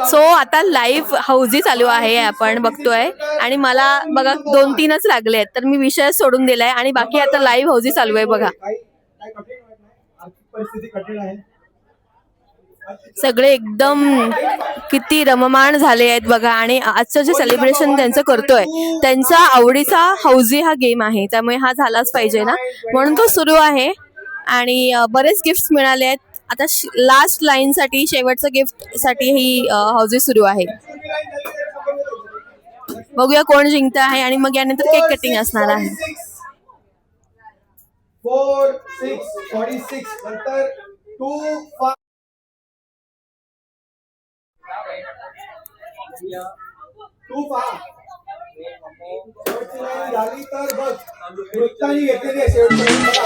So आता live हौजी चालू आहे आपण बघतोय आणि मला बघा 2-3च लागले आहेत तर मी विषय सोडून दिलाय आणि बाकी आता लाईव्ह हौजी चालू आहे बघा. सगळे एकदम किती रममाण झाले आहेत बघा आणि आजचं जे सेलिब्रेशन त्यांचं करतोय त्यांचा आवडीचा हौजी हा गेम आहे त्यामुळे हा झालाच पाहिजे ना म्हणून तो सुरू आहे आणि बरेच गिफ्ट्स मिळाले आहेत. आता लास्ट लाईन साठी शेवटचं गिफ्ट साठी ही हौजी सुरू आहे. बघूया कोण जिंकत आहे आणि मग यानंतर केक कटिंग असणार आहे. 4 6 46 नंतर 2 5 2 5 शेवटची लाईन झाली तर बघ वृत्ताने घेतलेली आहे शेवटची लाईन बघा.